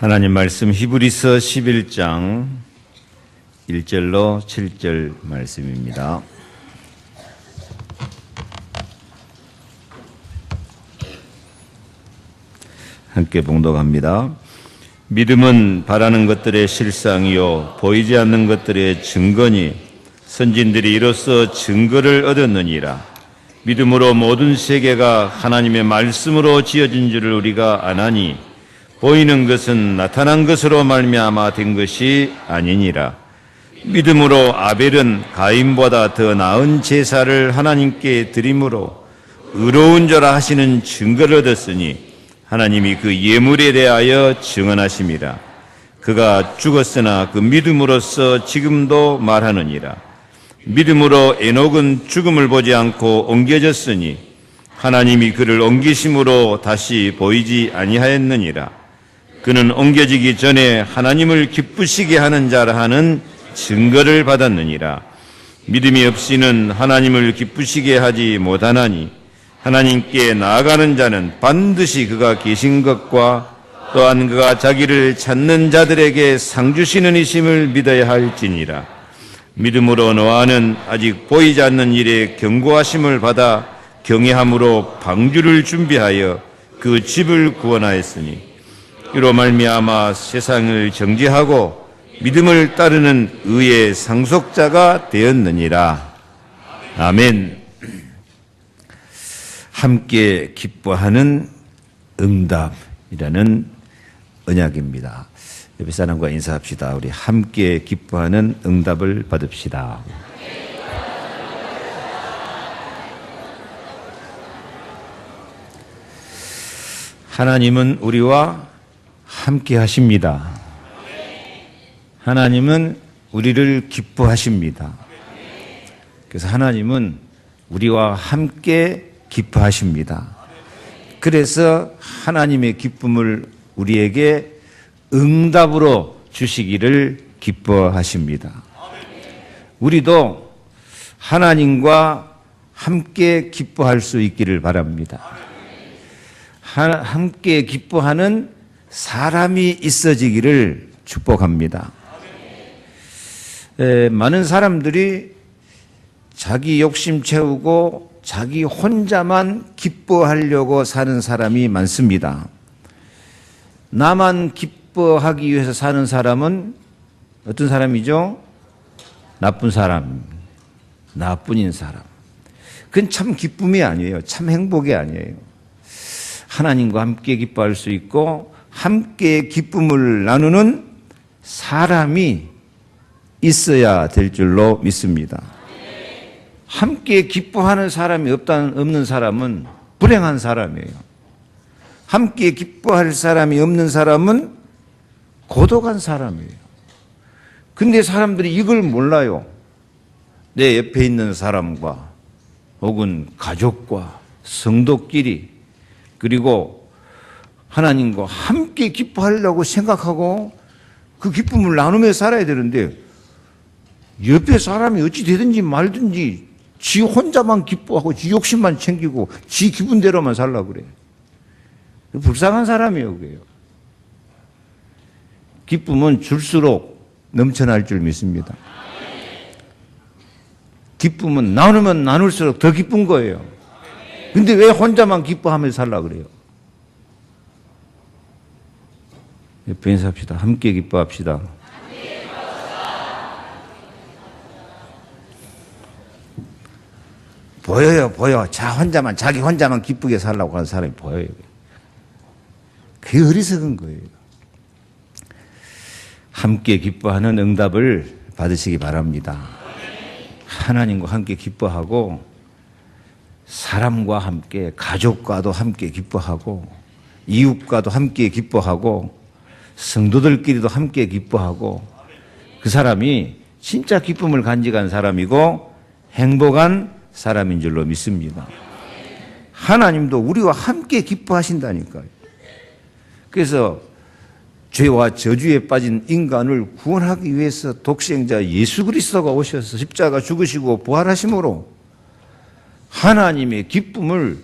하나님 말씀 히브리서 11장 1절로 7절 말씀입니다. 함께 봉독합니다. 믿음은 바라는 것들의 실상이요 보이지 않는 것들의 증거니 선진들이 이로써 증거를 얻었느니라. 믿음으로 모든 세계가 하나님의 말씀으로 지어진 줄을 우리가 아나니 보이는 것은 나타난 것으로 말미암아 된 것이 아니니라. 믿음으로 아벨은 가인보다 더 나은 제사를 하나님께 드림으로 의로운 자라 하시는 증거를 얻었으니 하나님이 그 예물에 대하여 증언하심이라. 그가 죽었으나 그 믿음으로써 지금도 말하느니라. 믿음으로 에녹은 죽음을 보지 않고 옮겨졌으니 하나님이 그를 옮기심으로 다시 보이지 아니하였느니라. 그는 옮겨지기 전에 하나님을 기쁘시게 하는 자라 하는 증거를 받았느니라. 믿음이 없이는 하나님을 기쁘시게 하지 못하나니 하나님께 나아가는 자는 반드시 그가 계신 것과 또한 그가 자기를 찾는 자들에게 상 주시는 이심을 믿어야 할지니라. 믿음으로 노아는 아직 보이지 않는 일에 경고하심을 받아 경외함으로 방주를 준비하여 그 집을 구원하였으니 이로 말미암아 세상을 정죄하고 믿음을 따르는 의의 상속자가 되었느니라. 아멘. 함께 기뻐하는 응답이라는 언약입니다. 옆에 사람과 인사합시다. 우리 함께 기뻐하는 응답을 받읍시다. 하나님은 우리와 함께 하십니다. 하나님은 우리를 기뻐하십니다. 그래서 하나님은 우리와 함께 기뻐하십니다. 그래서 하나님의 기쁨을 우리에게 응답으로 주시기를 기뻐하십니다. 우리도 하나님과 함께 기뻐할 수 있기를 바랍니다. 함께 기뻐하는 사람이 있어지기를 축복합니다. 많은 사람들이 자기 욕심 채우고 자기 혼자만 기뻐하려고 사는 사람이 많습니다. 나만 기뻐하기 위해서 사는 사람은 어떤 사람이죠? 나쁜 사람, 나뿐인 사람. 그건 참 기쁨이 아니에요. 참 행복이 아니에요. 하나님과 함께 기뻐할 수 있고 함께 기쁨을 나누는 사람이 있어야 될 줄로 믿습니다. 함께 기뻐하는 사람이 없는 사람은 불행한 사람이에요. 함께 기뻐할 사람이 없는 사람은 고독한 사람이에요. 근데 사람들이 이걸 몰라요. 내 옆에 있는 사람과 혹은 가족과 성도끼리 그리고 하나님과 함께 기뻐하려고 생각하고 그 기쁨을 나누며 살아야 되는데 옆에 사람이 어찌 되든지 말든지 지 혼자만 기뻐하고 지 욕심만 챙기고 지 기분대로만 살려고 그래. 불쌍한 사람이에요. 그게요. 기쁨은 줄수록 넘쳐날 줄 믿습니다. 기쁨은 나누면 나눌수록 더 기쁜 거예요. 근데 왜 혼자만 기뻐하면서 살려고 그래요? 옆에 인사합시다. 함께 기뻐합시다. 보여요, 보여. 자기 혼자만 기쁘게 살려고 하는 사람이 보여요. 그게 어리석은 거예요. 함께 기뻐하는 응답을 받으시기 바랍니다. 하나님과 함께 기뻐하고 사람과 함께, 가족과도 함께 기뻐하고 이웃과도 함께 기뻐하고 성도들끼리도 함께 기뻐하고 그 사람이 진짜 기쁨을 간직한 사람이고 행복한 사람인 줄로 믿습니다. 하나님도 우리와 함께 기뻐하신다니까요. 그래서 죄와 저주에 빠진 인간을 구원하기 위해서 독생자 예수 그리스도가 오셔서 십자가 죽으시고 부활하심으로 하나님의 기쁨을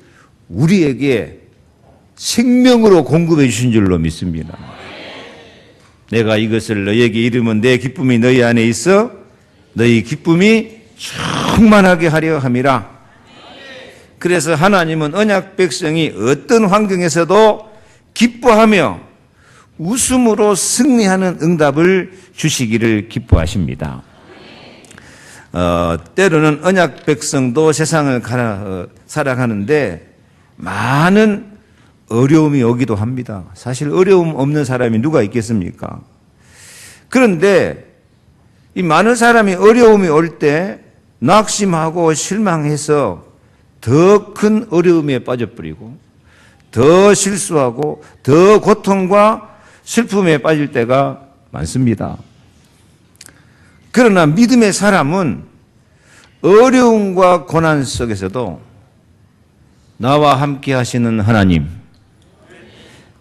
우리에게 생명으로 공급해 주신 줄로 믿습니다. 내가 이것을 너희에게 이르면 내 기쁨이 너희 안에 있어 너희 기쁨이 충만하게 하려 함이라. 그래서 하나님은 언약 백성이 어떤 환경에서도 기뻐하며 웃음으로 승리하는 응답을 주시기를 기뻐하십니다. 때로는 언약 백성도 세상을 살아가는데 많은 어려움이 오기도 합니다. 사실 어려움 없는 사람이 누가 있겠습니까? 그런데 이 많은 사람이 어려움이 올 때 낙심하고 실망해서 더 큰 어려움에 빠져버리고 더 실수하고 더 고통과 슬픔에 빠질 때가 많습니다. 그러나 믿음의 사람은 어려움과 고난 속에서도 나와 함께 하시는 하나님,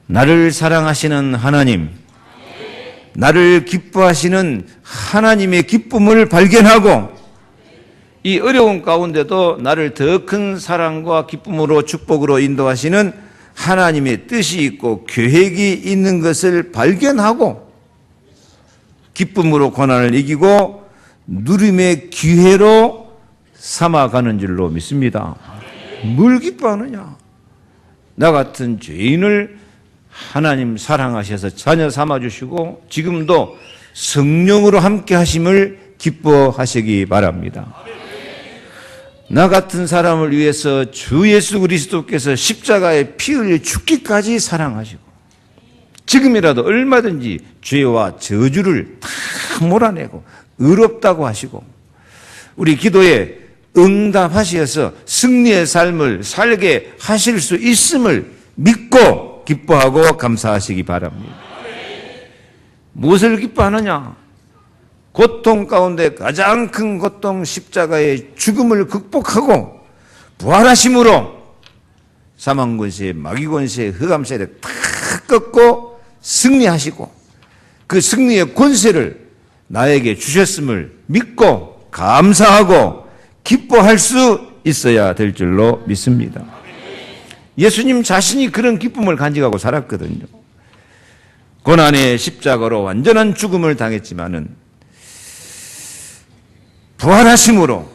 나를 사랑하시는 하나님, 나를 기뻐하시는 하나님의 기쁨을 발견하고 이 어려움 가운데도 나를 더 큰 사랑과 기쁨으로 축복으로 인도하시는 하나님의 뜻이 있고 계획이 있는 것을 발견하고 기쁨으로 고난을 이기고 누림의 기회로 삼아가는 줄로 믿습니다. 뭘 기뻐하느냐? 나 같은 죄인을 하나님 사랑하셔서 자녀 삼아주시고 지금도 성령으로 함께 하심을 기뻐하시기 바랍니다. 나 같은 사람을 위해서 주 예수 그리스도께서 십자가에 피 흘려 죽기까지 사랑하시고 지금이라도 얼마든지 죄와 저주를 다 몰아내고 의롭다고 하시고 우리 기도에 응답하셔서 승리의 삶을 살게 하실 수 있음을 믿고 기뻐하고 감사하시기 바랍니다. 무엇을 기뻐하느냐? 고통 가운데 가장 큰 고통 십자가의 죽음을 극복하고 부활하심으로 사망 권세, 마귀 권세, 흑암 세력 다 꺾고 승리하시고 그 승리의 권세를 나에게 주셨음을 믿고 감사하고 기뻐할 수 있어야 될 줄로 믿습니다. 예수님 자신이 그런 기쁨을 간직하고 살았거든요. 고난의 십자가로 완전한 죽음을 당했지만은 부활하심으로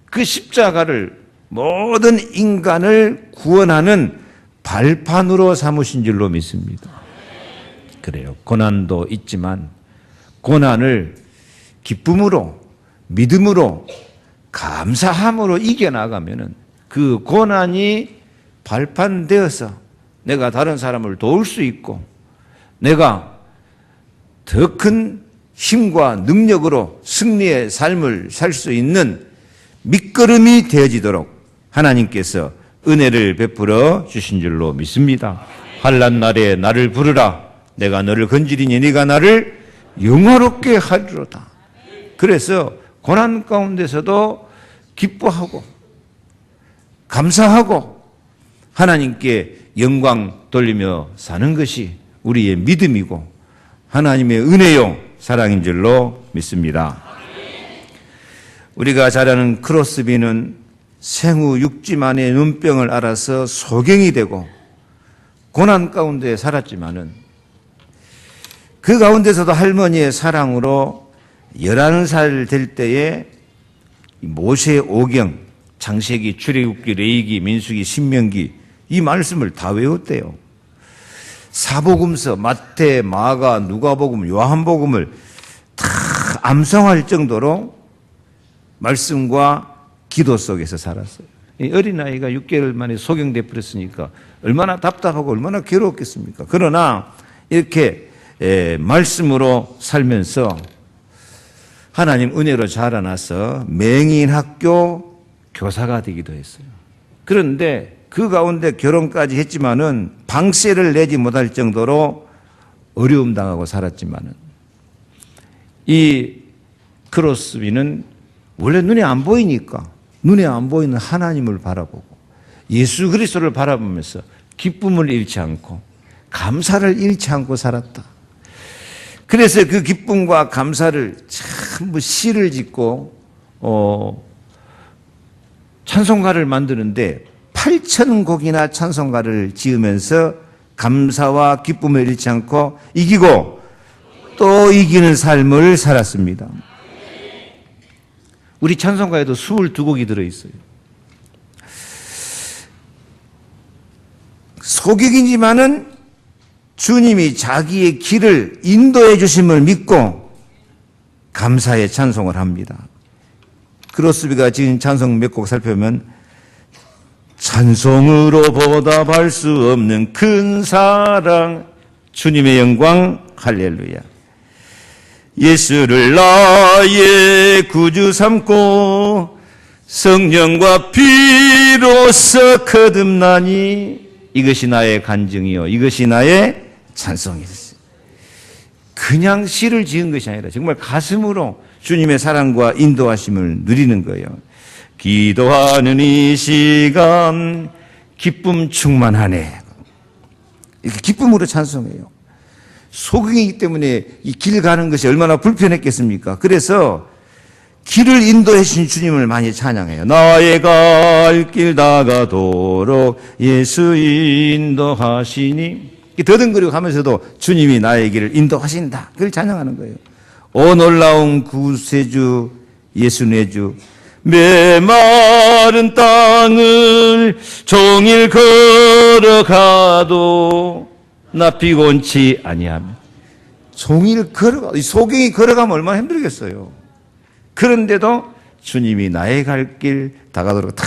그 십자가를 모든 인간을 구원하는 발판으로 삼으신 줄로 믿습니다. 그래요. 고난도 있지만 고난을 기쁨으로 믿음으로 감사함으로 이겨나가면은 그 고난이 발판되어서 내가 다른 사람을 도울 수 있고 내가 더 큰 힘과 능력으로 승리의 삶을 살 수 있는 밑거름이 되어지도록 하나님께서 은혜를 베풀어 주신 줄로 믿습니다. 환난 날에 나를 부르라. 내가 너를 건지리니 네가 나를 영화롭게 하리로다. 그래서 고난 가운데서도 기뻐하고 감사하고 하나님께 영광 돌리며 사는 것이 우리의 믿음이고 하나님의 은혜요 사랑인 줄로 믿습니다. 우리가 잘 아는 크로스비는 생후 6주 만에 눈병을 앓아서 소경이 되고 고난 가운데 살았지만은 그 가운데서도 할머니의 사랑으로 11살 될 때에 모세 오경, 창세기, 출애굽기, 레위기, 민수기, 신명기 이 말씀을 다 외웠대요. 사복음서, 마태, 마가, 누가복음, 요한복음을 다 암송할 정도로 말씀과 기도 속에서 살았어요. 이 어린아이가 6개월 만에 소경돼 버렸으니까 얼마나 답답하고 얼마나 괴로웠겠습니까? 그러나 이렇게 말씀으로 살면서 하나님 은혜로 자라나서 맹인학교 교사가 되기도 했어요. 그런데 그 가운데 결혼까지 했지만은 방세를 내지 못할 정도로 어려움 당하고 살았지만은 이 크로스비는 원래 눈에 안 보이니까 눈에 안 보이는 하나님을 바라보고 예수 그리스도를 바라보면서 기쁨을 잃지 않고 감사를 잃지 않고 살았다. 그래서 그 기쁨과 감사를 전부 시를 짓고 찬송가를 만드는데 8,000곡이나 찬송가를 지으면서 감사와 기쁨을 잃지 않고 이기고 또 이기는 삶을 살았습니다. 우리 찬송가에도 22곡이 들어있어요. 소극이지만은 주님이 자기의 길을 인도해 주심을 믿고 감사의 찬송을 합니다. 크로스비가 지은 찬송 몇 곡 살펴보면 찬송으로 보답할 수 없는 큰 사랑 주님의 영광 할렐루야. 예수를 나의 구주 삼고 성령과 피로써 거듭나니 이것이 나의 간증이요 이것이 나의 찬송이었어요. 그냥 시를 지은 것이 아니라 정말 가슴으로 주님의 사랑과 인도하심을 누리는 거예요. 기도하는 이 시간 기쁨 충만하네. 이렇게 기쁨으로 찬송해요. 소극이기 때문에 이 길 가는 것이 얼마나 불편했겠습니까? 그래서 길을 인도해 주신 주님을 많이 찬양해요. 나의 갈 길 다가도록 예수 인도하시니. 더듬거리고 가면서도 주님이 나의 길을 인도하신다. 그걸 찬양하는 거예요. 오 놀라운 구세주 예수 내 주 메마른 땅을 종일 걸어가도 나 피곤치 아니하며. 종일 걸어가, 소경이 걸어가면 얼마나 힘들겠어요. 그런데도 주님이 나의 갈 길 다가도록 다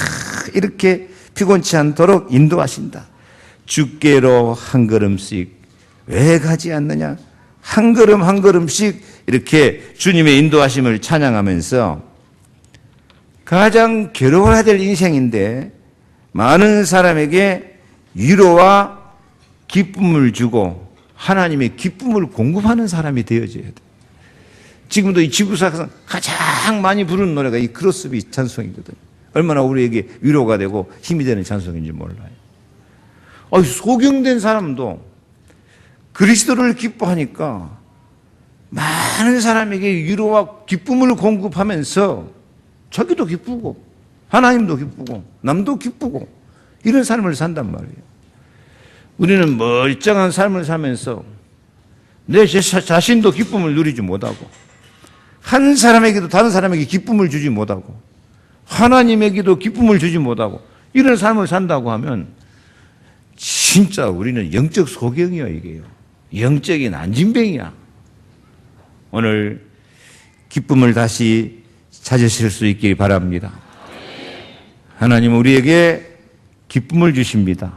이렇게 피곤치 않도록 인도하신다. 주께로 한 걸음씩 왜 가지 않느냐? 한 걸음 한 걸음씩 이렇게 주님의 인도하심을 찬양하면서 가장 괴로워야 될 인생인데 많은 사람에게 위로와 기쁨을 주고 하나님의 기쁨을 공급하는 사람이 되어져야 돼. 지금도 이 지구상에서 가장 많이 부르는 노래가 이 크로스비 찬송이거든. 얼마나 우리에게 위로가 되고 힘이 되는 찬송인지 몰라요. 소경된 사람도 그리스도를 기뻐하니까 많은 사람에게 위로와 기쁨을 공급하면서 자기도 기쁘고 하나님도 기쁘고 남도 기쁘고 이런 삶을 산단 말이에요. 우리는 멀쩡한 삶을 살면서 내 자신도 기쁨을 누리지 못하고 한 사람에게도 다른 사람에게 기쁨을 주지 못하고 하나님에게도 기쁨을 주지 못하고 이런 삶을 산다고 하면 진짜 우리는 영적 소경이야. 이게요. 영적인 안진뱅이야. 오늘 기쁨을 다시 찾으실 수 있길 바랍니다. 하나님 우리에게 기쁨을 주십니다.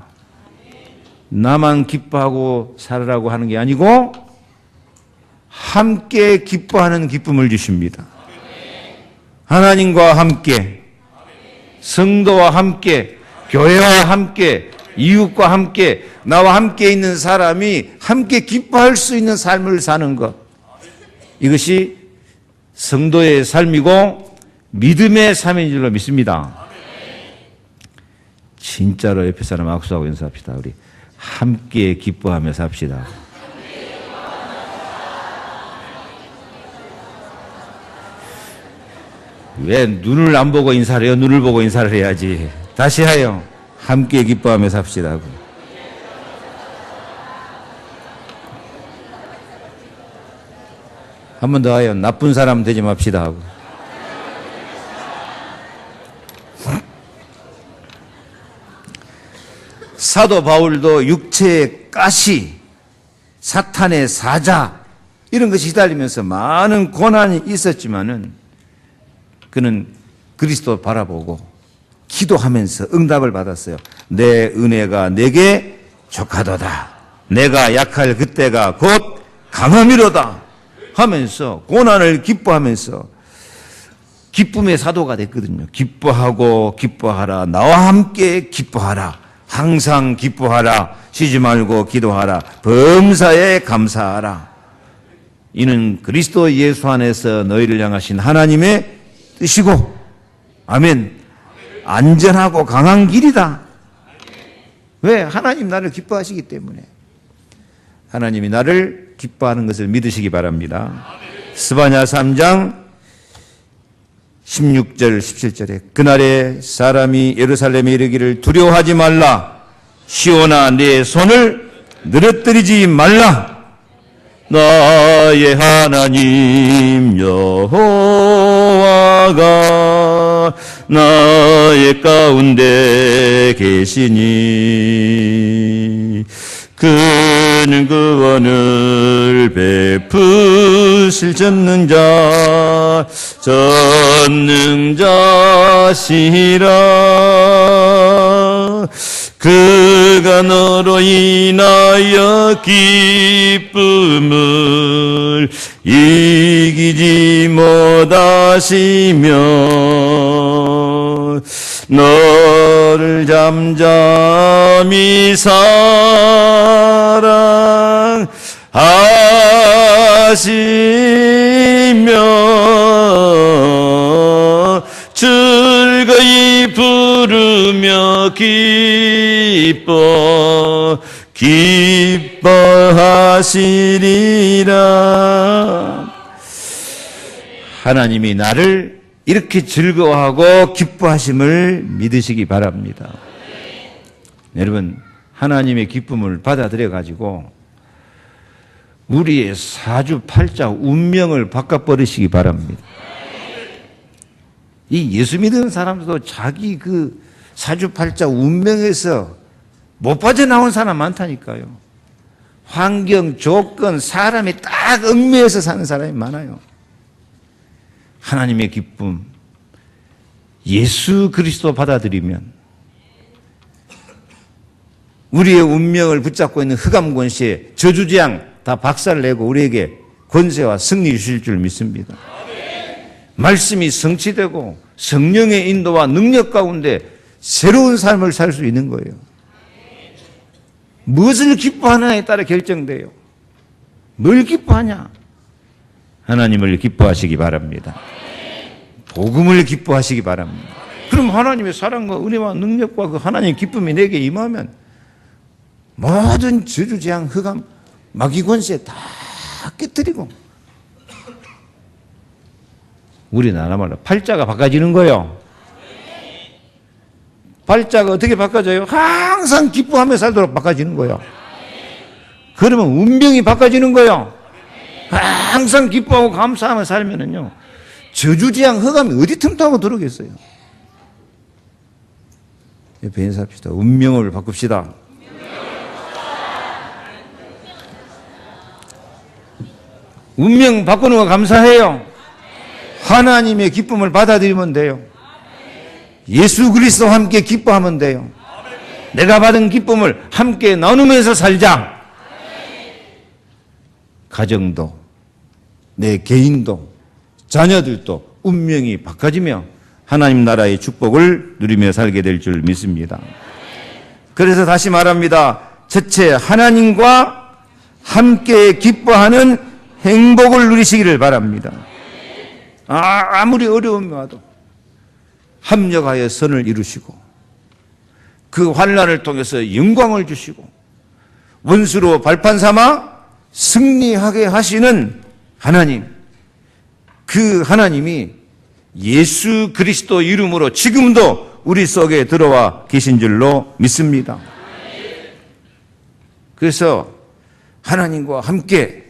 나만 기뻐하고 살으라고 하는 게 아니고 함께 기뻐하는 기쁨을 주십니다. 하나님과 함께, 성도와 함께, 교회와 함께, 이웃과 함께, 나와 함께 있는 사람이 함께 기뻐할 수 있는 삶을 사는 것. 이것이 성도의 삶이고 믿음의 삶인 줄로 믿습니다. 진짜로 옆에 사람 악수하고 인사합시다. 우리 함께 기뻐하며 삽시다. 왜 눈을 안 보고 인사를 해요? 눈을 보고 인사를 해야지. 다시 하여. 함께 기뻐하며 삽시다. 한 번 더 하여. 나쁜 사람 되지 맙시다 하고. 사도 바울도 육체의 가시, 사탄의 사자 이런 것이 시달리면서 많은 고난이 있었지만은 그는 그리스도 바라보고 기도하면서 응답을 받았어요. 내 은혜가 내게 족하도다. 내가 약할 그때가 곧 강함이로다 하면서 고난을 기뻐하면서 기쁨의 사도가 됐거든요. 기뻐하고 기뻐하라. 나와 함께 기뻐하라. 항상 기뻐하라. 쉬지 말고 기도하라. 범사에 감사하라. 이는 그리스도 예수 안에서 너희를 향하신 하나님의 뜻이고 아멘. 안전하고 강한 길이다. 왜? 하나님 나를 기뻐하시기 때문에. 하나님이 나를 기뻐하는 것을 믿으시기 바랍니다. 스바냐 3장 16절 17절에 그날에 사람이 예루살렘에 이르기를 두려워하지 말라. 시온아 내 손을 늘어뜨리지 말라. 나의 하나님 여호와가 나의 가운데 계시니 그는 구원을 베푸실 전능자시라. 그가 너로 인하여 기쁨을 이기지 못하시며 너를 잠잠히 사랑하시며 즐거이 부르며 기뻐하시리라. 하나님이 나를 이렇게 즐거워하고 기뻐하심을 믿으시기 바랍니다. 여러분, 하나님의 기쁨을 받아들여 가지고 우리의 사주팔자 운명을 바꿔버리시기 바랍니다. 이 예수 믿는 사람도 자기 그 사주팔자 운명에서 못 빠져나온 사람 많다니까요. 환경, 조건, 사람이 딱 얽매여서 사는 사람이 많아요. 하나님의 기쁨, 예수 그리스도 받아들이면 우리의 운명을 붙잡고 있는 흑암 권세, 저주재앙 다 박살내고 우리에게 권세와 승리 주실 줄 믿습니다. 말씀이 성취되고 성령의 인도와 능력 가운데 새로운 삶을 살 수 있는 거예요. 무엇을 기뻐하느냐에 따라 결정돼요. 뭘 기뻐하냐? 하나님을 기뻐하시기 바랍니다. 복음을 기뻐하시기 바랍니다. 그럼 하나님의 사랑과 은혜와 능력과 그 하나님의 기쁨이 내게 임하면 모든 저주재앙, 흑암, 마귀 권세 다 깨뜨리고 우리나라말로 팔자가 바꿔지는 거예요. 팔자가 어떻게 바꿔져요? 항상 기뻐하며 살도록 바꿔지는 거예요. 그러면 운명이 바꿔지는 거예요. 항상 기뻐하고 감사하며 살면은요, 저주재앙, 흑암이 어디 틈타고 들어오겠어요. 옆에 인사합시다. 운명을 바꿉시다. 운명 바꾸는 거 감사해요. 하나님의 기쁨을 받아들이면 돼요. 예수 그리스도와 함께 기뻐하면 돼요. 내가 받은 기쁨을 함께 나누면서 살자. 가정도, 내 개인도, 자녀들도 운명이 바꿔지며 하나님 나라의 축복을 누리며 살게 될 줄 믿습니다. 그래서 다시 말합니다. 첫째, 하나님과 함께 기뻐하는 행복을 누리시기를 바랍니다. 아무리 어려움이 와도 합력하여 선을 이루시고 그 환난을 통해서 영광을 주시고 원수로 발판 삼아 승리하게 하시는 하나님, 그 하나님이 예수 그리스도 이름으로 지금도 우리 속에 들어와 계신 줄로 믿습니다. 그래서 하나님과 함께,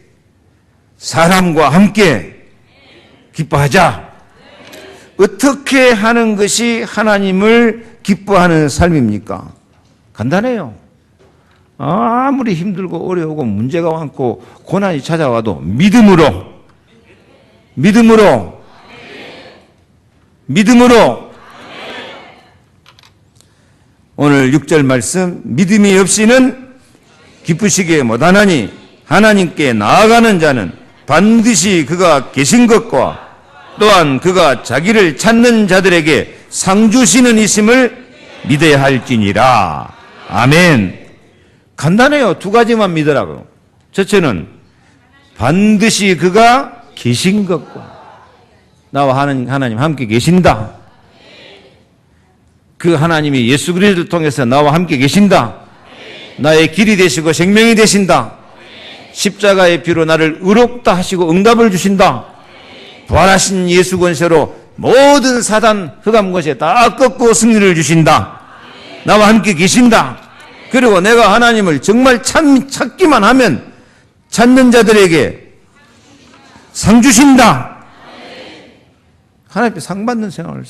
사람과 함께 기뻐하자. 어떻게 하는 것이 하나님을 기뻐하는 삶입니까? 간단해요. 아무리 힘들고 어려우고 문제가 많고 고난이 찾아와도 믿음으로 오늘 6절 말씀, 믿음이 없이는 기쁘시게 못하나니 하나님께 나아가는 자는 반드시 그가 계신 것과 또한 그가 자기를 찾는 자들에게 상 주시는 이심을 믿어야 할지니라. 아멘. 간단해요. 두 가지만 믿으라고. 첫째는 반드시 그가 계신 것과 나와 하나님 함께 계신다. 그 하나님이 예수 그리스도를 통해서 나와 함께 계신다. 나의 길이 되시고 생명이 되신다. 십자가의 피로 나를 의롭다 하시고 응답을 주신다. 부활하신 예수 권세로 모든 사단 흑암 권세 다 꺾고 승리를 주신다. 나와 함께 계신다. 그리고 내가 하나님을 정말 찾기만 하면 찾는 자들에게 상 주신다. 하나님 앞에 상 받는 생활을.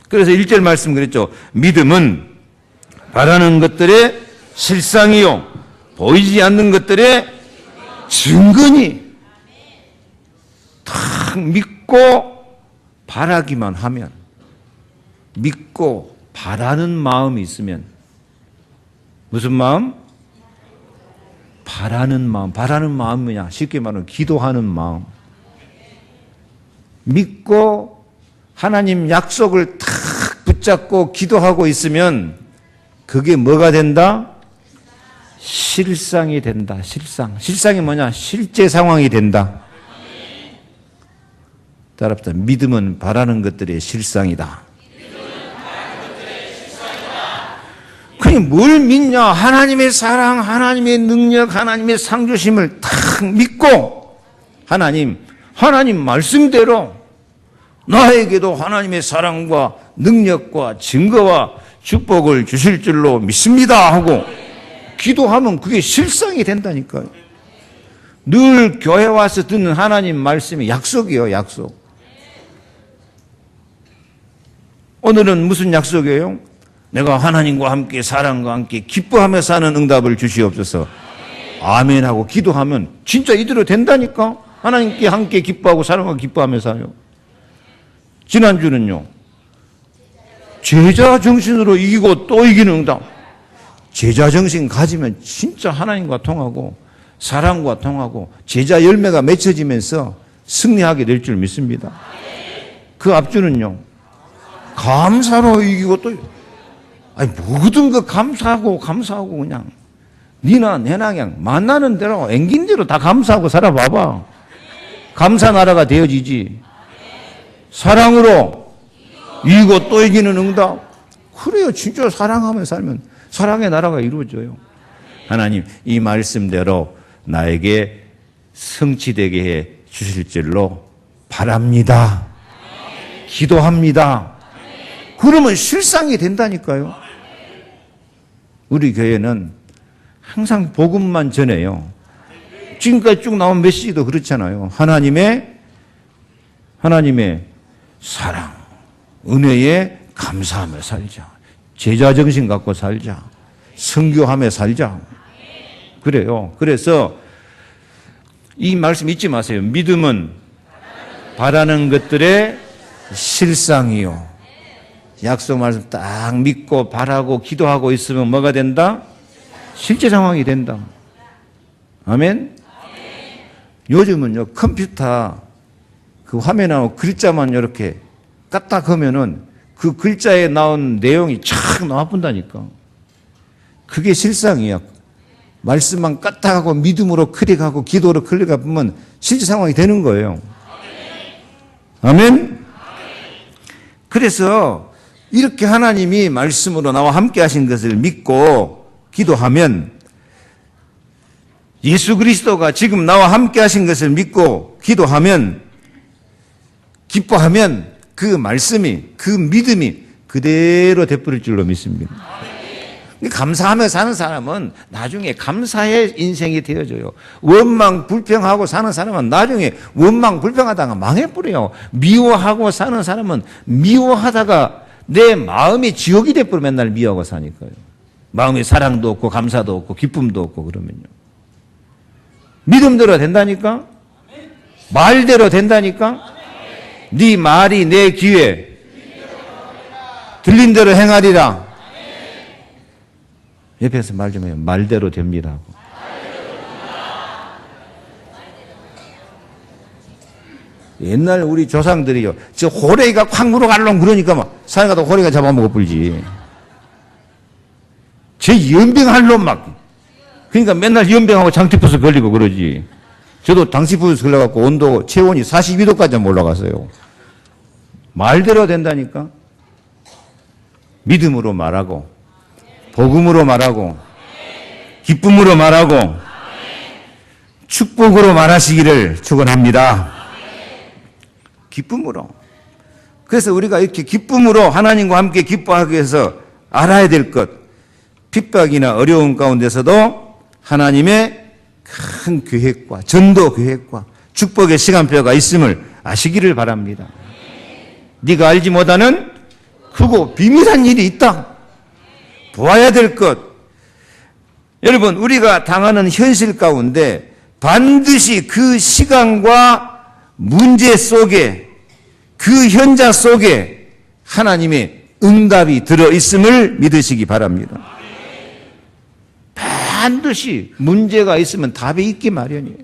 그래서 1절 말씀 그랬죠. 믿음은 바라는 것들의 실상이요 보이지 않는 것들의 증거니. 딱 믿고 바라기만 하면, 믿고 바라는 마음이 있으면, 무슨 마음? 바라는 마음. 바라는 마음이 뭐냐? 쉽게 말하면 기도하는 마음. 믿고 하나님 약속을 탁 붙잡고 기도하고 있으면 그게 뭐가 된다? 실상이 된다. 실상. 실상이 뭐냐? 실제 상황이 된다. 따라합시다. 믿음은 바라는 것들의 실상이다. 그니 뭘 믿냐? 하나님의 사랑, 하나님의 능력, 하나님의 상주심을 탁 믿고 하나님 말씀대로 나에게도 하나님의 사랑과 능력과 증거와 축복을 주실 줄로 믿습니다 하고 기도하면 그게 실상이 된다니까요. 늘 교회 와서 듣는 하나님 말씀이 약속이에요. 약속. 오늘은 무슨 약속이에요? 내가 하나님과 함께 사랑과 함께 기뻐하며 사는 응답을 주시옵소서. 아멘하고 기도하면 진짜 이대로 된다니까. 하나님께 함께 기뻐하고 사랑과 기뻐하며 사요. 지난주는요, 제자 정신으로 이기고 또 이기는 응답. 제자 정신 가지면 진짜 하나님과 통하고 사랑과 통하고 제자 열매가 맺혀지면서 승리하게 될 줄 믿습니다. 그 앞주는요, 감사로 이기고 또, 아니 모든 거 감사하고 그냥 니나 내나 그냥 만나는 대로 앵긴 대로 다 감사하고 살아봐봐. 감사 나라가 되어지지. 사랑으로 이기고 또 이기는 응답. 그래요. 진짜 사랑하며 살면 사랑의 나라가 이루어져요. 하나님 이 말씀대로 나에게 성취되게 해 주실 줄로 바랍니다. 기도합니다. 그러면 실상이 된다니까요. 우리 교회는 항상 복음만 전해요. 지금까지 쭉 나온 메시지도 그렇잖아요. 하나님의 사랑, 은혜에 감사하며 살자. 제자 정신 갖고 살자. 선교하며 살자. 그래요. 그래서 이 말씀 잊지 마세요. 믿음은 바라는 것들의 실상이요. 약속 말씀 딱 믿고 바라고 기도하고 있으면 뭐가 된다? 실제 상황이 된다. 아멘? 요즘은요, 컴퓨터 그 화면에 나온 글자만 이렇게 까딱하면은 그 글자에 나온 내용이 촥 나와본다니까. 그게 실상이야. 말씀만 까딱하고 믿음으로 클릭하고 기도로 클릭하면 실제 상황이 되는 거예요. 아멘? 그래서 이렇게 하나님이 말씀으로 나와 함께 하신 것을 믿고 기도하면 예수 그리스도가 지금 나와 함께 하신 것을 믿고 기도하면 기뻐하면 그 말씀이 그 믿음이 그대로 되풀일 줄로 믿습니다. 감사하며 사는 사람은 나중에 감사의 인생이 되어져요. 원망 불평하고 사는 사람은 나중에 원망 불평하다가 망해버려요. 미워하고 사는 사람은 미워하다가 내 마음이 지옥이 돼버려. 맨날 미워하고 사니까요. 마음에 사랑도 없고 감사도 없고 기쁨도 없고 그러면요. 믿음대로 된다니까? 말대로 된다니까? 네 말이 내 귀에 들린 대로 행하리라. 옆에서 말 좀 해요. 말대로 됩니다. 옛날 우리 조상들이요, 저 호래기가 콱 물어가려고 그러니까 막 산에 가다 호래기가 잡아먹어 불지. 제 연병할 놈 막. 그러니까 맨날 연병하고 장티푸스 걸리고 그러지. 저도 장티푸스 걸려갖고 온도 체온이 42도까지 올라갔어요. 말대로 된다니까. 믿음으로 말하고 복음으로 말하고 기쁨으로 말하고 축복으로 말하시기를 축원합니다. 기쁨으로. 그래서 우리가 이렇게 기쁨으로 하나님과 함께 기뻐하기 위해서 알아야 될 것, 핍박이나 어려움 가운데서도 하나님의 큰 계획과 전도 계획과 축복의 시간표가 있음을 아시기를 바랍니다. 네가 알지 못하는 크고 비밀한 일이 있다. 보아야 될 것. 여러분, 우리가 당하는 현실 가운데 반드시 그 시간과 문제 속에, 그 현장 속에 하나님의 응답이 들어있음을 믿으시기 바랍니다. 반드시 문제가 있으면 답이 있기 마련이에요.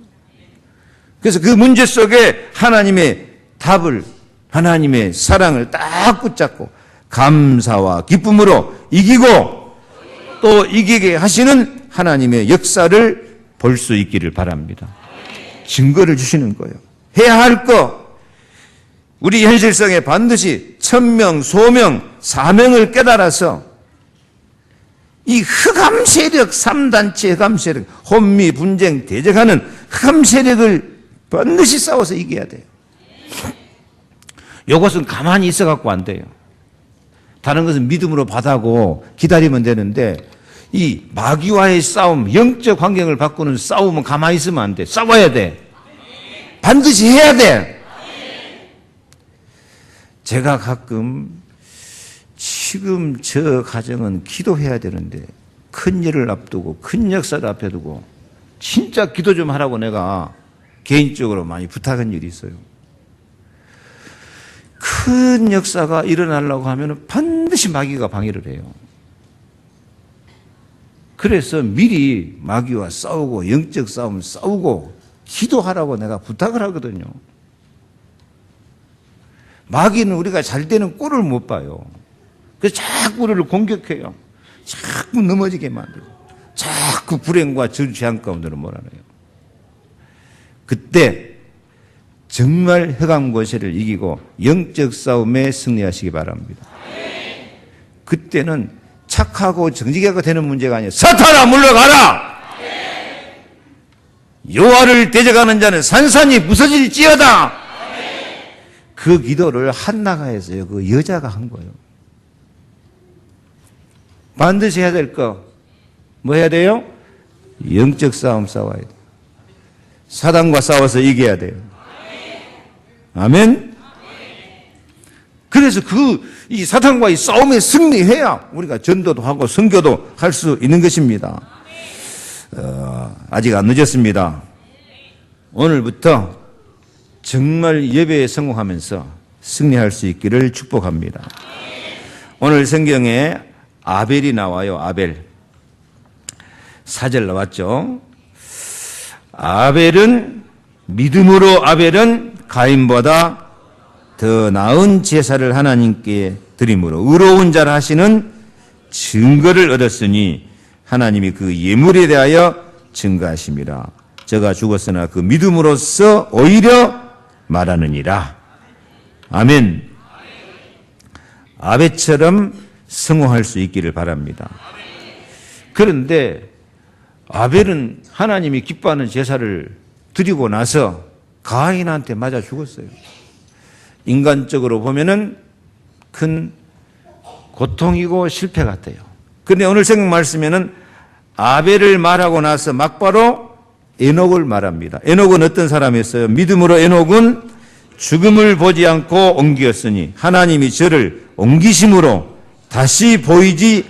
그래서 그 문제 속에 하나님의 답을, 하나님의 사랑을 딱 붙잡고 감사와 기쁨으로 이기고 또 이기게 하시는 하나님의 역사를 볼 수 있기를 바랍니다. 증거를 주시는 거예요. 해야 할 것, 우리 현실성에 반드시 천명, 소명, 사명을 깨달아서 이 흑암 세력, 3단체 흑암 세력, 혼미, 분쟁, 대적하는 흑암 세력을 반드시 싸워서 이겨야 돼요. 이것은 가만히 있어갖고 안 돼요. 다른 것은 믿음으로 받아고 기다리면 되는데 이 마귀와의 싸움, 영적 환경을 바꾸는 싸움은 가만히 있으면 안 돼. 싸워야 돼. 반드시 해야 돼. 제가 가끔 지금 저 가정은 기도해야 되는데 큰 일을 앞두고 큰 역사를 앞에 두고 진짜 기도 좀 하라고 내가 개인적으로 많이 부탁한 일이 있어요. 큰 역사가 일어나려고 하면 반드시 마귀가 방해를 해요. 그래서 미리 마귀와 싸우고 영적 싸움 싸우고 기도하라고 내가 부탁을 하거든요. 마귀는 우리가 잘 되는 꼴을 못 봐요. 그래서 자꾸 우리를 공격해요. 자꾸 넘어지게 만들고 자꾸 불행과 재앙 가운데로 몰아넣어요. 그때 정말 흑암 권세를 이기고 영적 싸움에 승리하시기 바랍니다. 그때는 착하고 정직하게 되는 문제가 아니라 사탄아 물러가라! 여호와를 대적하는 자는 산산이 부서질지어다! 그 기도를 한나가 했어요. 그 여자가 한 거예요. 반드시 해야 될 거 뭐 해야 돼요? 영적 싸움 싸워야 돼요. 사단과 싸워서 이겨야 돼요. 아멘? 그래서 이 사탄과의 싸움에 승리해야 우리가 전도도 하고 선교도 할 수 있는 것입니다. 아직 안 늦었습니다. 오늘부터 정말 예배에 성공하면서 승리할 수 있기를 축복합니다. 오늘 성경에 아벨이 나와요. 아벨. 4절 나왔죠. 믿음으로 아벨은 가인보다 더 나은 제사를 하나님께 드림으로 의로운 자라 하시는 증거를 얻었으니 하나님이 그 예물에 대하여 증거하심이라. 저가 죽었으나 그 믿음으로써 오히려 말하느니라. 아멘. 아벨처럼 성공할 수 있기를 바랍니다. 그런데 아벨은 하나님이 기뻐하는 제사를 드리고 나서 가인한테 맞아 죽었어요. 인간적으로 보면은 큰 고통이고 실패 같아요. 그런데 오늘 성경 말씀에는 아벨을 말하고 나서 막바로 에녹을 말합니다. 에녹은 어떤 사람이었어요? 믿음으로 에녹은 죽음을 보지 않고 옮겼으니 하나님이 저를 옮기심으로 다시 보이지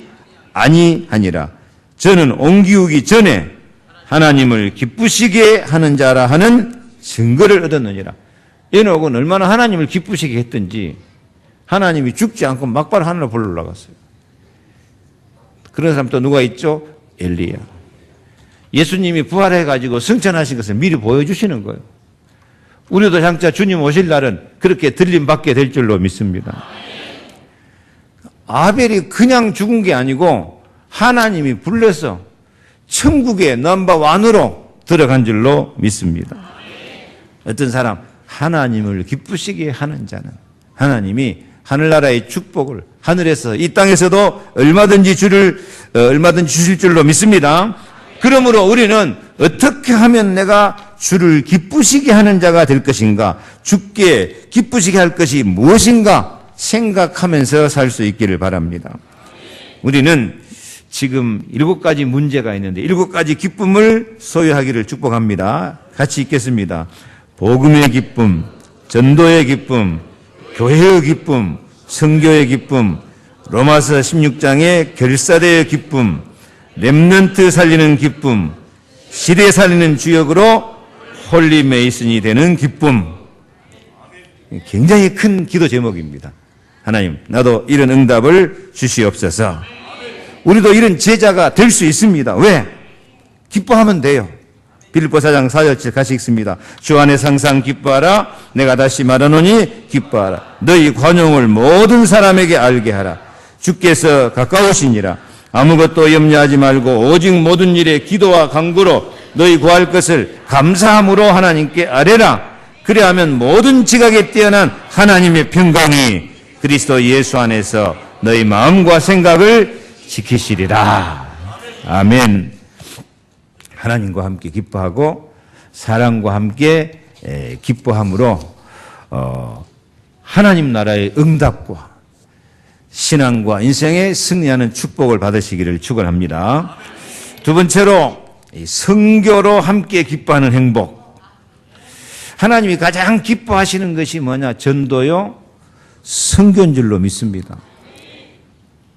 아니하니라. 저는 옮기우기 전에 하나님을 기쁘시게 하는 자라 하는 증거를 얻었느니라. 에녹은 얼마나 하나님을 기쁘시게 했든지 하나님이 죽지 않고 막바로 하늘로 불러 올라갔어요. 그런 사람 또 누가 있죠? 엘리야. 예수님이 부활해가지고 승천하신 것을 미리 보여주시는 거예요. 우리도 장차 주님 오실 날은 그렇게 들림받게 될 줄로 믿습니다. 아벨이 그냥 죽은 게 아니고 하나님이 불러서 천국의 넘버원으로 들어간 줄로 믿습니다. 어떤 사람, 하나님을 기쁘시게 하는 자는 하나님이 하늘나라의 축복을 하늘에서 이 땅에서도 얼마든지 주실 줄로 믿습니다. 그러므로 우리는 어떻게 하면 내가 주를 기쁘시게 하는 자가 될 것인가, 주께 기쁘시게 할 것이 무엇인가 생각하면서 살 수 있기를 바랍니다. 우리는 지금 7가지 문제가 있는데 7가지 기쁨을 소유하기를 축복합니다. 같이 읽겠습니다. 복음의 기쁨, 전도의 기쁨, 교회의 기쁨, 선교의 기쁨, 로마서 16장의 결사대의 기쁨, 렘넌트 살리는 기쁨, 시대 살리는 주역으로 홀리 메이슨이 되는 기쁨. 굉장히 큰 기도 제목입니다. 하나님, 나도 이런 응답을 주시옵소서. 우리도 이런 제자가 될 수 있습니다. 왜? 기뻐하면 돼요. 빌립보 4장 4절 같이 읽습니다. 주 안에 항상 기뻐하라. 내가 다시 말하노니 기뻐하라. 너희 관용을 모든 사람에게 알게 하라. 주께서 가까우시니라. 아무것도 염려하지 말고 오직 모든 일에 기도와 간구로 너희 구할 것을 감사함으로 하나님께 아뢰라. 그래야하면 모든 지각에 뛰어난 하나님의 평강이 그리스도 예수 안에서 너희 마음과 생각을 지키시리라. 아멘. 하나님과 함께 기뻐하고 사랑과 함께 기뻐함으로 하나님 나라의 응답과 신앙과 인생에 승리하는 축복을 받으시기를 축원합니다. 두 번째로 선교로 함께 기뻐하는 행복. 하나님이 가장 기뻐하시는 것이 뭐냐? 전도요, 선교인 줄로 믿습니다.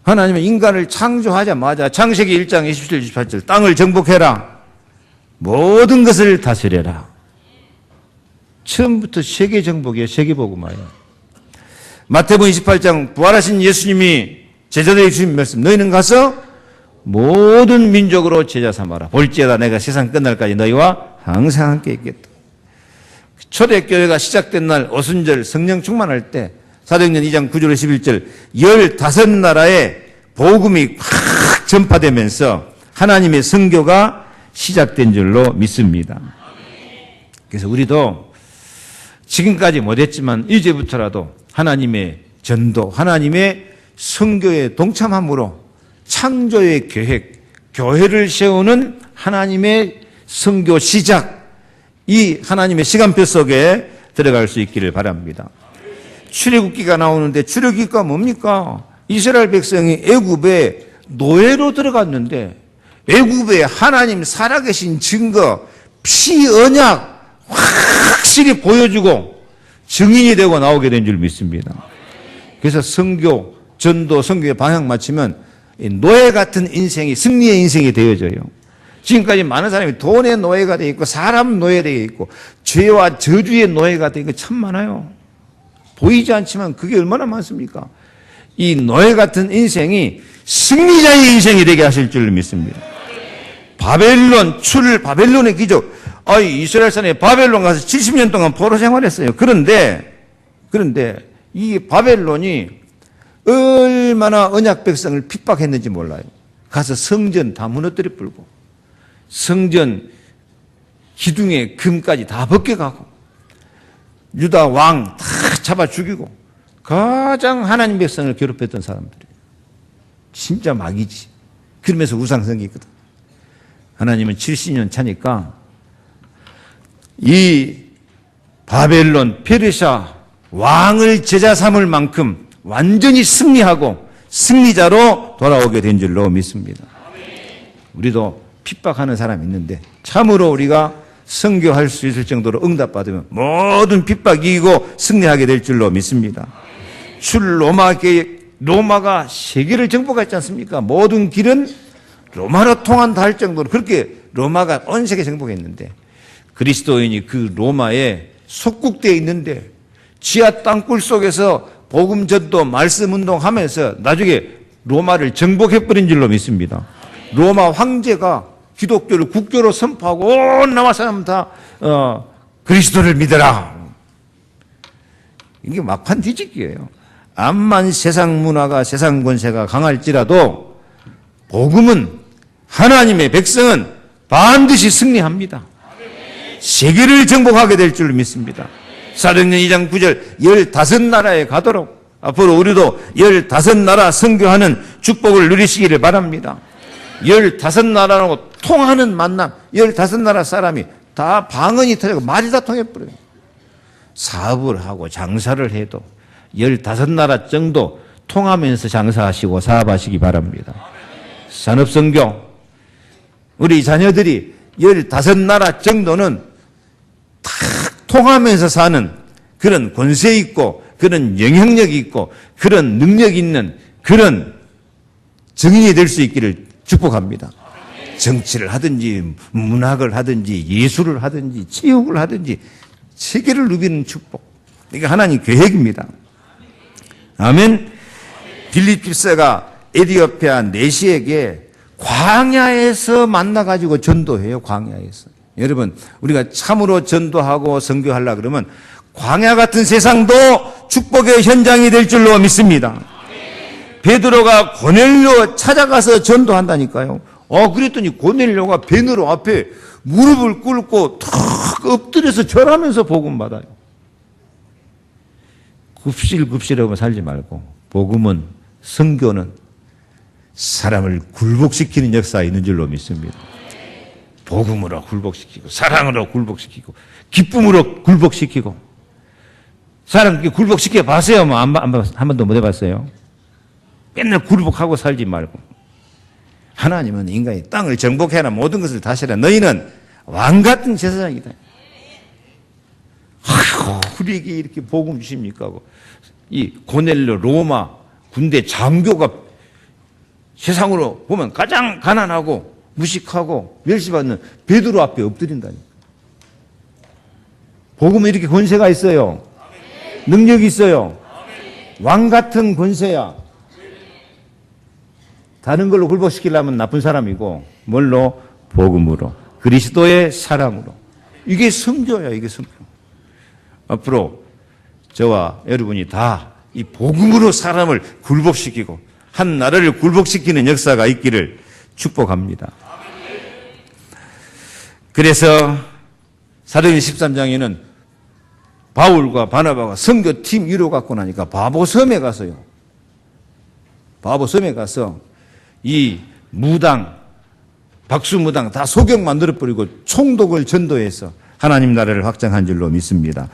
하나님은 인간을 창조하자마자 창세기 1장 27, 28절 땅을 정복해라. 모든 것을 다스려라. 처음부터 세계 정복이에요. 세계복음화예요. 마태복음 28장 부활하신 예수님이 제자들에게 주신 말씀, 너희는 가서 모든 민족으로 제자 삼아라. 볼지어다 내가 세상 끝날까지 너희와 항상 함께 있겠다. 초대교회가 시작된 날 오순절 성령 충만할 때 사도행전 2장 9절 11절 15나라에 복음이 확 전파되면서 하나님의 선교가 시작된 줄로 믿습니다. 그래서 우리도 지금까지 못했지만 이제부터라도 하나님의 전도, 하나님의 선교에 동참함으로 창조의 계획, 교회를 세우는 하나님의 선교 시작, 이 하나님의 시간표 속에 들어갈 수 있기를 바랍니다. 출애굽기가 나오는데 출애굽기가 뭡니까? 이스라엘 백성이 애굽에 노예로 들어갔는데 애굽에 하나님 살아계신 증거, 피 언약 확실히 보여주고 증인이 되고 나오게 된 줄 믿습니다. 그래서 선교, 전도, 선교의 방향 맞추면 노예 같은 인생이 승리의 인생이 되어져요. 지금까지 많은 사람이 돈의 노예가 되어 있고 사람 노예가 되어 있고 죄와 저주의 노예가 되어 있고 참 많아요. 보이지 않지만 그게 얼마나 많습니까? 이 노예 같은 인생이 승리자의 인생이 되게 하실 줄 믿습니다. 바벨론, 바벨론의 기적. 이스라엘 산에 바벨론 가서 70년 동안 포로 생활했어요. 그런데 이 바벨론이 얼마나 언약 백성을 핍박했는지 몰라요. 가서 성전 다 무너뜨려 불고 성전 기둥에 금까지 다 벗겨가고 유다 왕 다 잡아 죽이고 가장 하나님 백성을 괴롭혔던 사람들이에요. 진짜 마귀지. 그러면서 우상 섬기거든. 하나님은 70년 차니까 이 바벨론, 페르시아 왕을 제자 삼을 만큼 완전히 승리하고 승리자로 돌아오게 된 줄로 믿습니다. 우리도 핍박하는 사람이 있는데 참으로 우리가 선교할 수 있을 정도로 응답받으면 모든 핍박 이기고 승리하게 될 줄로 믿습니다. 로마가 세계를 정복했지 않습니까? 모든 길은 로마로 통한다 할 정도로 그렇게 로마가 온 세계 정복했는데 그리스도인이 그 로마에 속국되어 있는데 지하 땅굴 속에서 복음 전도 말씀 운동하면서 나중에 로마를 정복해버린 줄로 믿습니다. 로마 황제가 기독교를 국교로 선포하고 온 로마 사람 다 그리스도를 믿어라. 이게 막판 뒤집기예요. 암만 세상 문화가 세상 권세가 강할지라도 복음은 하나님의 백성은 반드시 승리합니다. 세계를 정복하게 될 줄 믿습니다. 사도행전 2장 9절 15나라에 가도록 앞으로 우리도 15나라 선교하는 축복을 누리시기를 바랍니다. 15나라로 통하는 만남, 15나라 사람이 다 방언이 터지고 말이 다 통해버려요. 사업을 하고 장사를 해도 15나라 정도 통하면서 장사하시고 사업하시기 바랍니다. 산업선교, 우리 자녀들이 15나라 정도는 다 통하면서 사는 그런 권세 있고 그런 영향력이 있고 그런 능력이 있는 그런 정인이 될 수 있기를 축복합니다. 정치를 하든지 문학을 하든지 예술을 하든지 체육을 하든지 세계를 누비는 축복. 이게 하나님 계획입니다. 아멘. 빌립 집사가 에디오피아 내시에게 광야에서 만나가지고 전도해요. 광야에서. 여러분, 우리가 참으로 전도하고 선교하려고 그러면 광야 같은 세상도 축복의 현장이 될 줄로 믿습니다. 베드로가 고넬료 찾아가서 전도한다니까요. 그랬더니 고넬료가 베드로 앞에 무릎을 꿇고 탁 엎드려서 절하면서 복음 받아요. 굽실굽실하고 살지 말고 복음은, 선교는 사람을 굴복시키는 역사가 있는 줄로 믿습니다. 복음으로 굴복시키고 사랑으로 굴복시키고 기쁨으로 굴복시키고. 사람 굴복시켜 봤어요? 뭐 한 번도 못 해봤어요? 맨날 굴복하고 살지 말고. 하나님은 인간이 땅을 정복해라 모든 것을 다스려라. 너희는 왕같은 제사장이다. 아이고, 우리에게 이렇게 복음 주십니까 하고. 이 고넬료 로마 군대 장교가 세상으로 보면 가장 가난하고 무식하고 멸시받는 베드로 앞에 엎드린다니까. 복음에 이렇게 권세가 있어요. 능력이 있어요. 왕 같은 권세야. 다른 걸로 굴복시키려면 나쁜 사람이고, 뭘로? 복음으로, 그리스도의 사랑으로. 이게 선교야, 이게 선교. 앞으로 저와 여러분이 다 이 복음으로 사람을 굴복시키고 한 나라를 굴복시키는 역사가 있기를 축복합니다. 그래서 사도행전 13장에는 바울과 바나바가 선교팀 이루 갖고 나니까 바보섬에 가서요. 바보섬에 가서 이 무당, 박수무당 다 소경 만들어버리고 총독을 전도해서 하나님 나라를 확장한 줄로 믿습니다.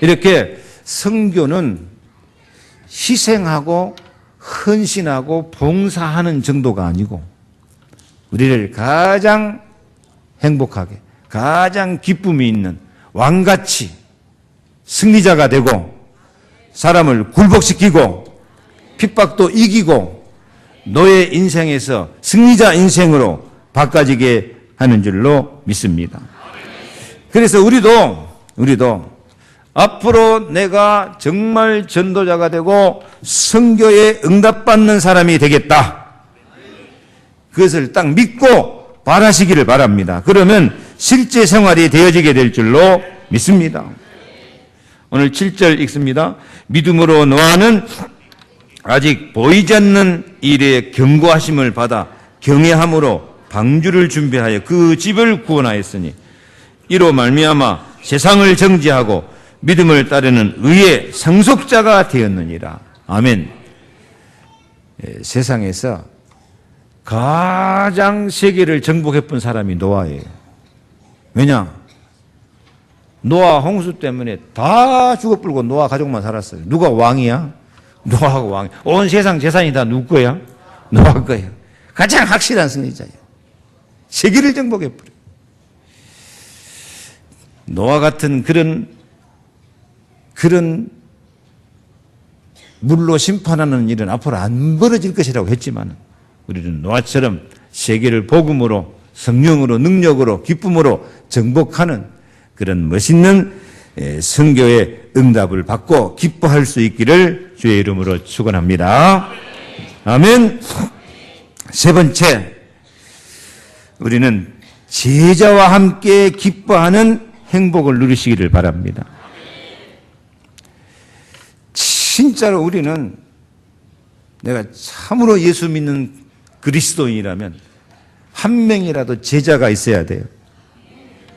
이렇게 선교는 희생하고 헌신하고 봉사하는 정도가 아니고 우리를 가장 행복하게, 가장 기쁨이 있는 왕같이 승리자가 되고 사람을 굴복시키고 핍박도 이기고 너의 인생에서 승리자 인생으로 바꿔지게 하는 줄로 믿습니다. 그래서 우리도 앞으로 내가 정말 전도자가 되고 선교에 응답받는 사람이 되겠다. 그것을 딱 믿고 바라시기를 바랍니다. 그러면 실제 생활이 되어지게 될 줄로 믿습니다. 오늘 7절 읽습니다. 믿음으로 노아는 아직 보이지 않는 일에 경고하심을 받아 경외함으로 방주를 준비하여 그 집을 구원하였으니 이로 말미암아 세상을 정죄하고 믿음을 따르는 의의 상속자가 되었느니라. 아멘. 세상에서 가장 세계를 정복해본 사람이 노아예요. 왜냐? 노아 홍수 때문에 다 죽어불고 노아 가족만 살았어요. 누가 왕이야? 노아가 왕이야. 온 세상 재산이 다 누구 거야? 노아 거예요. 가장 확실한 승리자예요. 세계를 정복해버려요. 노아 같은 그런 물로 심판하는 일은 앞으로 안 벌어질 것이라고 했지만 우리는 노아처럼 세계를 복음으로, 성령으로, 능력으로, 기쁨으로 정복하는 그런 멋있는 선교의 응답을 받고 기뻐할 수 있기를 주의 이름으로 축원합니다. 아멘. 세 번째, 우리는 제자와 함께 기뻐하는 행복을 누리시기를 바랍니다. 진짜로 우리는 내가 참으로 예수 믿는 그리스도인이라면 한 명이라도 제자가 있어야 돼요.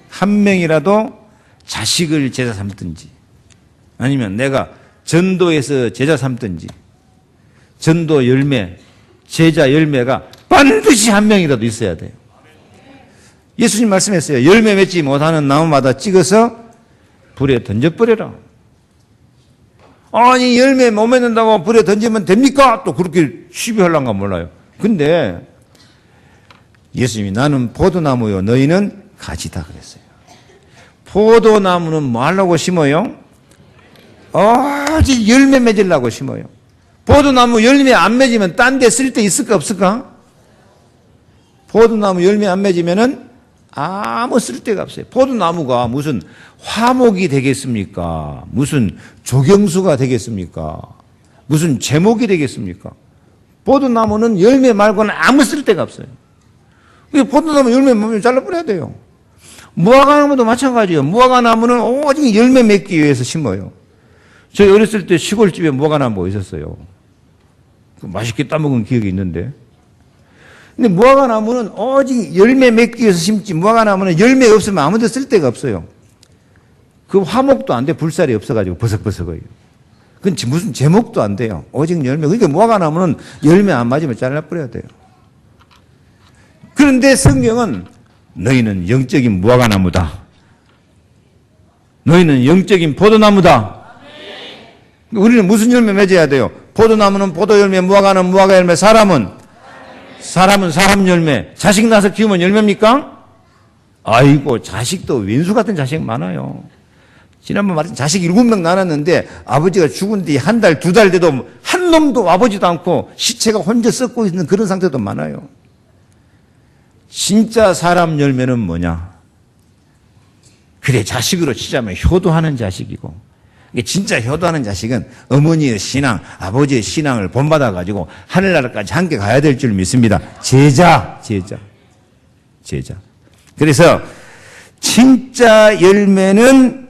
한 명이라도 자식을 제자 삼든지 아니면 내가 전도에서 제자 삼든지 전도 열매, 제자 열매가 반드시 한 명이라도 있어야 돼요. 예수님 말씀했어요. 열매 맺지 못하는 나무마다 찍어서 불에 던져버려라. 아니 열매 못 맺는다고 불에 던지면 됩니까? 또 그렇게 시비하려는가 몰라요. 근데 예수님이 나는 포도나무요 너희는 가지다 그랬어요. 포도나무는 뭐 하려고 심어요? 오직 열매 맺으려고 심어요. 포도나무 열매 안 맺으면 딴 데 쓸 데 있을까 없을까? 포도나무 열매 안 맺으면은 아무 쓸데가 없어요. 포도나무가 무슨 화목이 되겠습니까? 무슨 조경수가 되겠습니까? 무슨 제목이 되겠습니까? 포도나무는 열매 말고는 아무 쓸데가 없어요. 포도나무 열매 맺으면 잘라버려야 돼요. 무화과나무도 마찬가지예요. 무화과나무는 오직 열매 맺기 위해서 심어요. 저희 어렸을 때 시골집에 무화과나무 있었어요. 맛있게 따먹은 기억이 있는데. 근데 무화과나무는 오직 열매 맺기 위해서 심지, 무화과나무는 열매 없으면 아무데 쓸데가 없어요. 그 화목도 안 돼. 불살이 없어가지고 버석버석해요. 그건 무슨 제목도 안 돼요. 오직 열매. 그러니까 무화과나무는 열매 안 맞으면 잘라버려야 돼요. 그런데 성경은 너희는 영적인 무화과나무다. 너희는 영적인 포도나무다. 우리는 무슨 열매 맺어야 돼요? 포도나무는 포도 열매, 무화과는 무화과 열매, 사람은 사람 열매. 자식 낳아서 키우면 열매입니까? 아이고, 자식도 왼수 같은 자식 많아요. 지난번 말했던 자식 7명 낳았는데 아버지가 죽은 뒤 한 달, 2달 돼도 한 놈도 와보지도 않고 시체가 혼자 썩고 있는 그런 상태도 많아요. 진짜 사람 열매는 뭐냐? 그래, 자식으로 치자면 효도하는 자식이고, 진짜 효도하는 자식은 어머니의 신앙, 아버지의 신앙을 본받아가지고 하늘나라까지 함께 가야 될 줄 믿습니다. 제자. 그래서 진짜 열매는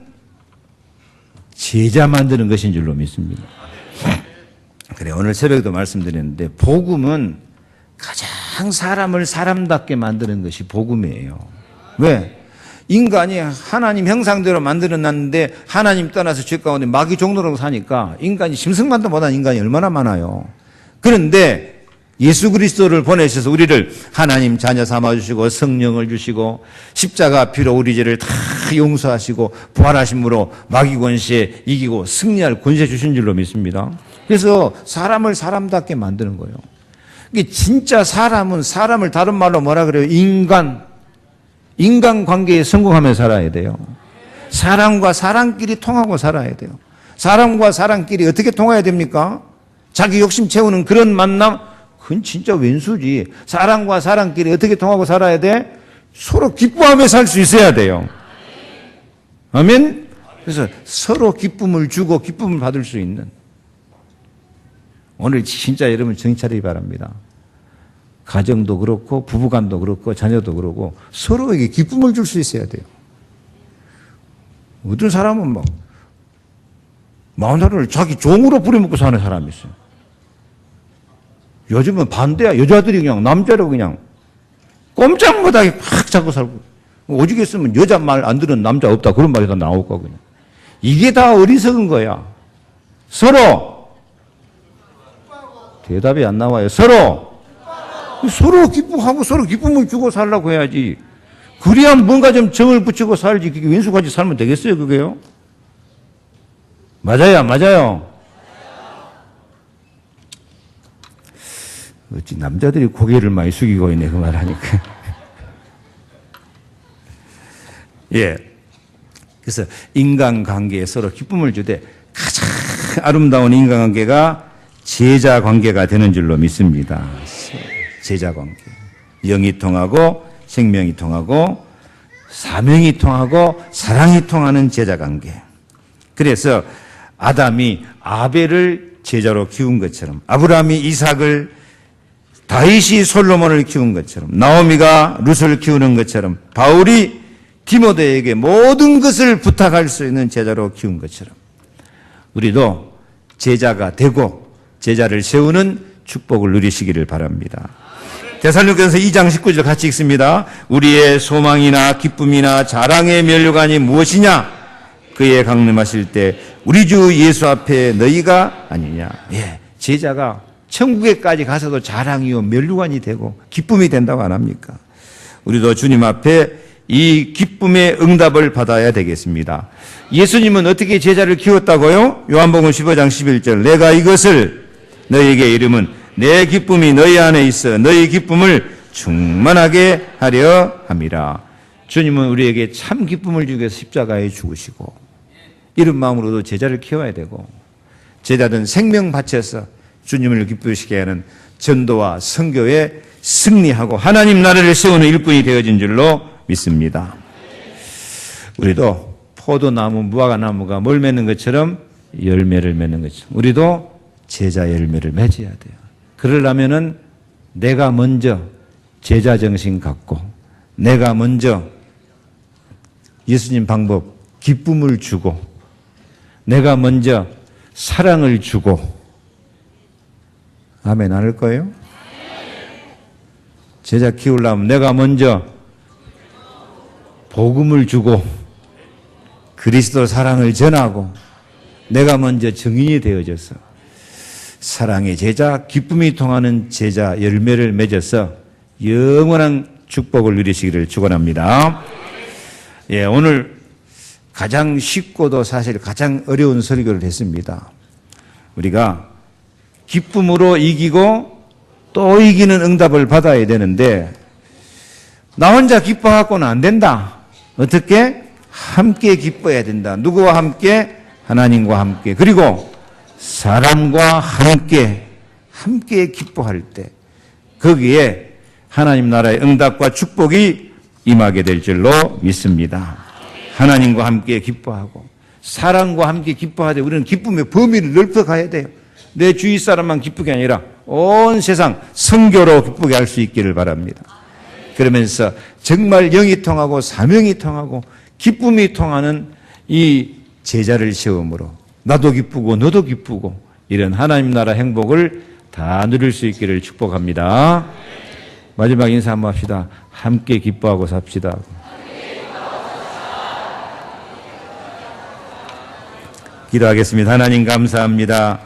제자 만드는 것인 줄로 믿습니다. 그래, 오늘 새벽에도 말씀드렸는데 복음은 가장 사람을 사람답게 만드는 것이 복음이에요. 왜? 인간이 하나님 형상대로 만들어놨는데 하나님 떠나서 죄 가운데 마귀 종로로 사니까 인간이 짐승만도 못한 인간이 얼마나 많아요. 그런데 예수 그리스도를 보내셔서 우리를 하나님 자녀 삼아주시고 성령을 주시고 십자가 피로 우리 죄를 다 용서하시고 부활하심으로 마귀 권세 이기고 승리할 권세 주신 줄로 믿습니다. 그래서 사람을 사람답게 만드는 거예요. 이게 진짜 사람은 사람을 다른 말로 뭐라 그래요? 인간관계에 성공하며 살아야 돼요. 사람과 사람끼리 통하고 살아야 돼요. 사람과 사람끼리 어떻게 통해야 됩니까? 자기 욕심 채우는 그런 만남? 그건 진짜 왼수지. 사람과 사람끼리 어떻게 통하고 살아야 돼? 서로 기뻐하며 살 수 있어야 돼요. 아멘? 그래서 서로 기쁨을 주고 기쁨을 받을 수 있는. 오늘 진짜 여러분 정신 차리기 바랍니다. 가정도 그렇고 부부간도 그렇고 자녀도 그렇고 서로에게 기쁨을 줄 수 있어야 돼요. 어떤 사람은 막 마누라를 자기 종으로 부려먹고 사는 사람이 있어요. 요즘은 반대야. 여자들이 그냥 남자로 그냥 꼼짝 못하게 팍 잡고 살고, 오죽 했으면 여자 말 안 듣는 남자 없다 그런 말이 다 나올 거고 그냥. 이게 다 어리석은 거야. 서로 대답이 안 나와요. 서로 기뻐하고 서로 기쁨을 주고 살라고 해야지. 그래야 뭔가 좀 정을 붙이고 살지. 그게 왼수같이 살면 되겠어요, 그게요? 맞아요. 어찌 남자들이 고개를 많이 숙이고 있네, 그 말 하니까. 예. 그래서 인간관계에 서로 기쁨을 주되 가장 아름다운 인간관계가 제자 관계가 되는 줄로 믿습니다. 제자 관계. 영이 통하고 생명이 통하고 사명이 통하고 사랑이 통하는 제자 관계. 그래서 아담이 아벨을 제자로 키운 것처럼, 아브라함이 이삭을, 다윗이 솔로몬을 키운 것처럼, 나오미가 룻을 키우는 것처럼, 바울이 디모데에게 모든 것을 부탁할 수 있는 제자로 키운 것처럼 우리도 제자가 되고 제자를 세우는 축복을 누리시기를 바랍니다. 데살로니가서 2장 19절 같이 읽습니다. 우리의 소망이나 기쁨이나 자랑의 면류관이 무엇이냐? 그에 강림하실 때 우리 주 예수 앞에 너희가 아니냐. 예, 제자가 천국에까지 가서도 자랑이요 면류관이 되고 기쁨이 된다고 안 합니까? 우리도 주님 앞에 이 기쁨의 응답을 받아야 되겠습니다. 예수님은 어떻게 제자를 키웠다고요? 요한복음 15장 11절 내가 이것을 너희에게 이름은 내 기쁨이 너희 안에 있어 너희 기쁨을 충만하게 하려 함이라. 주님은 우리에게 참 기쁨을 주기 위해서 십자가에 죽으시고 이런 마음으로도 제자를 키워야 되고 제자들은 생명 바쳐서 주님을 기쁘시게 하는 전도와 선교에 승리하고 하나님 나라를 세우는 일꾼이 되어진 줄로 믿습니다. 우리도 포도나무, 무화과나무가 뭘 맺는 것처럼 열매를 맺는 것처럼 우리도 제자 열매를 맺어야 돼요. 그러려면은 내가 먼저 제자 정신 갖고 내가 먼저 예수님 방법 기쁨을 주고 내가 먼저 사랑을 주고 아멘 안 할 거예요? 제자 키우려면 내가 먼저 복음을 주고 그리스도 사랑을 전하고 내가 먼저 증인이 되어져서 사랑의 제자, 기쁨이 통하는 제자 열매를 맺어서 영원한 축복을 누리시기를 축원합니다. 예, 오늘 가장 쉽고도 사실 가장 어려운 설교를 했습니다. 우리가 기쁨으로 이기고 또 이기는 응답을 받아야 되는데 나 혼자 기뻐갖고는 안 된다. 어떻게? 함께 기뻐해야 된다. 누구와 함께? 하나님과 함께. 그리고 사람과 함께 기뻐할 때 거기에 하나님 나라의 응답과 축복이 임하게 될 줄로 믿습니다. 하나님과 함께 기뻐하고 사람과 함께 기뻐하되 우리는 기쁨의 범위를 넓혀가야 돼요. 내 주위 사람만 기쁘게 아니라 온 세상 선교로 기쁘게 할 수 있기를 바랍니다. 그러면서 정말 영이 통하고 사명이 통하고 기쁨이 통하는 이 제자를 세움으로 나도 기쁘고 너도 기쁘고 이런 하나님 나라 행복을 다 누릴 수 있기를 축복합니다. 마지막 인사 한번 합시다. 함께 기뻐하고 삽시다. 기도하겠습니다. 하나님 감사합니다.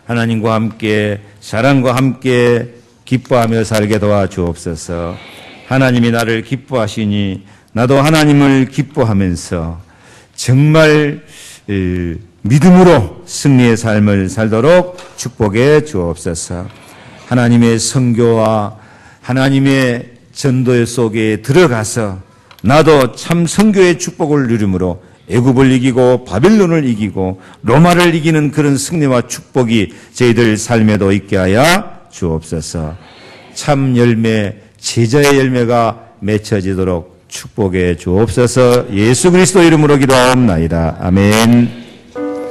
하나님과 함께 사랑과 함께 기뻐하며 살게 도와주옵소서. 하나님이 나를 기뻐하시니 나도 하나님을 기뻐하면서 정말 믿음으로 승리의 삶을 살도록 축복해 주옵소서. 하나님의 선교와 하나님의 전도 속에 들어가서 나도 참 선교의 축복을 누림으로 애굽을 이기고 바빌론을 이기고 로마를 이기는 그런 승리와 축복이 저희들 삶에도 있게 하여 주옵소서. 참 열매, 제자의 열매가 맺혀지도록 축복해 주옵소서. 예수 그리스도 이름으로 기도하옵나이다. 아멘.